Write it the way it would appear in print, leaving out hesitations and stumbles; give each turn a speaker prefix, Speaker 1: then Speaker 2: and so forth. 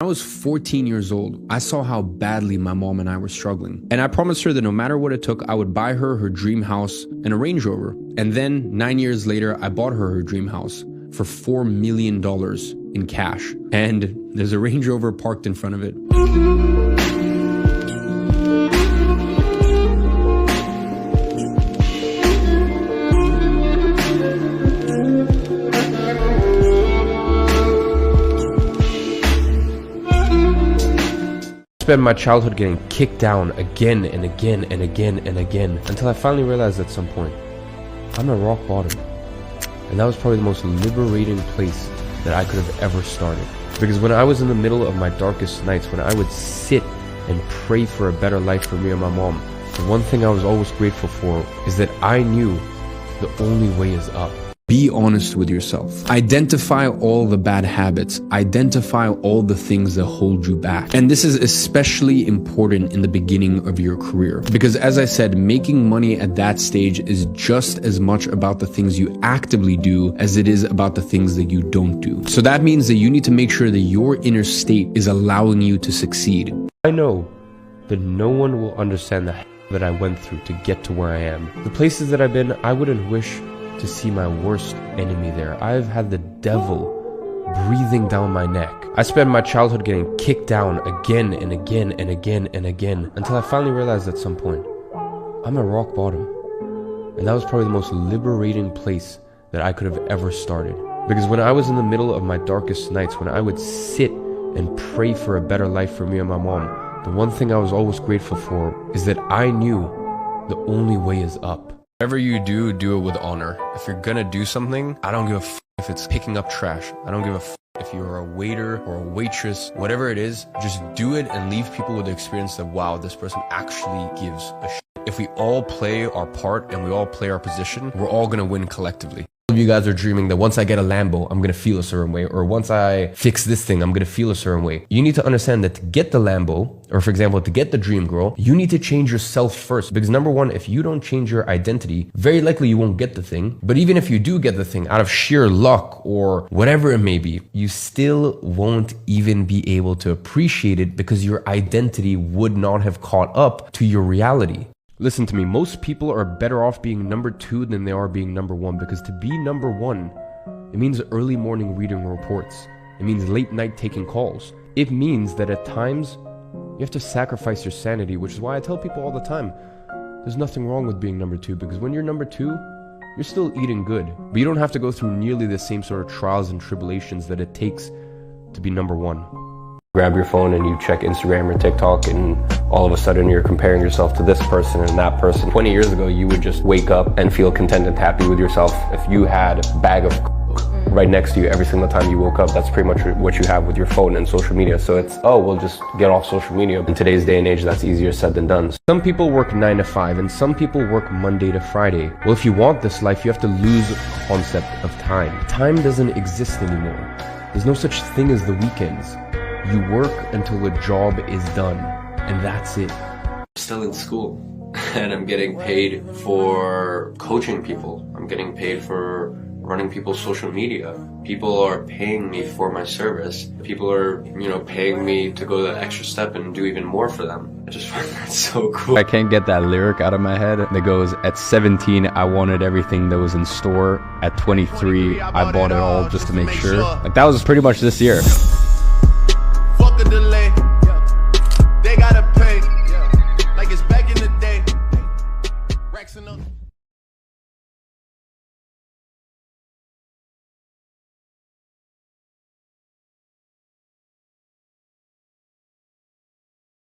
Speaker 1: was 14 years old, I saw how badly my mom and I were struggling. And I promised her that no matter what it took, I would buy her her dream house and a Range Rover. And then 9 years later, I bought her her dream house for $4 million in cash. And there's a Range Rover parked in front of it.
Speaker 2: Spent my childhood getting kicked down again and again and again and again until I finally realized at some point I'm at rock bottom. And that was probably the most liberating place that I could have ever started. Because when I was in the middle of my darkest nights, when I would sit and pray for a better life for me and my mom, the one thing I was always grateful for is that I knew the only way is up.
Speaker 1: Be honest with yourself. Identify all the bad habits. Identify all the things that hold you back. And this is especially important in the beginning of your career. Because as I said, making money at that stage is just as much about the things you actively do as it is about the things that you don't do. So that means that you need to make sure that your inner state is allowing you to succeed.
Speaker 2: I know that no one will understand the that I went through to get to where I am. The places that I've been, I wouldn't wish to see my worst enemy there. I've had the devil breathing down my neck. I spent my childhood getting kicked down again and again and again and again until I finally realized at some point I'm at rock bottom. And that was probably the most liberating place that I could have ever started. Because when I was in the middle of my darkest nights, when I would sit and pray for a better life for me and my mom, the one thing I was always grateful for is that I knew the only way is up.
Speaker 1: Whatever you do, do it with honor. If you're gonna do something, I don't give a f if it's picking up trash. I don't give a f if you're a waiter or a waitress. Whatever it is, just do it and leave people with the experience that, wow, this person actually gives a shit. If we all play our part and we all play our position, we're all gonna win collectively. You guys are dreaming that once I get a Lambo, I'm gonna feel a certain way, or once I fix this thing, I'm gonna feel a certain way. You need to understand that to get the Lambo, or for example, to get the dream girl, you need to change yourself first. Because number one, if you don't change your identity, very likely you won't get the thing. But even if you do get the thing out of sheer luck or whatever it may be, you still won't even be able to appreciate it because your identity would not have caught up to your reality. Listen to me, most people are better off being number 2 than they are being number 1, because to be number 1, it means early morning reading reports. It means late night taking calls. It means that at times, you have to sacrifice your sanity, which is why I tell people all the time, there's nothing wrong with being number 2, because when you're number 2, you're still eating good. But you don't have to go through nearly the same sort of trials and tribulations that it takes to be number 1. Grab your phone and you check Instagram or TikTok and all of a sudden you're comparing yourself to this person and that person. 20 years ago, you would just wake up and feel content and happy with yourself. If you had a bag of right next to you every single time you woke up, that's pretty much what you have with your phone and social media. So it's, oh, we'll just get off social media. In today's day and age, that's easier said than done. Some people work 9 to 5 and some people work Monday to Friday. Well, if you want this life, you have to lose the concept of time. Time doesn't exist anymore. There's no such thing as the weekends. You work until the job is done, and that's it.
Speaker 3: I'm still in school, and I'm getting paid for coaching people. I'm getting paid for running people's social media. People are paying me for my service. People are, paying me to go that extra step and do even more for them. I just find that so cool.
Speaker 4: I can't get that lyric out of my head that goes, at 17, I wanted everything that was in store. At 23, I bought it all just to make sure. Like, that was pretty much this year.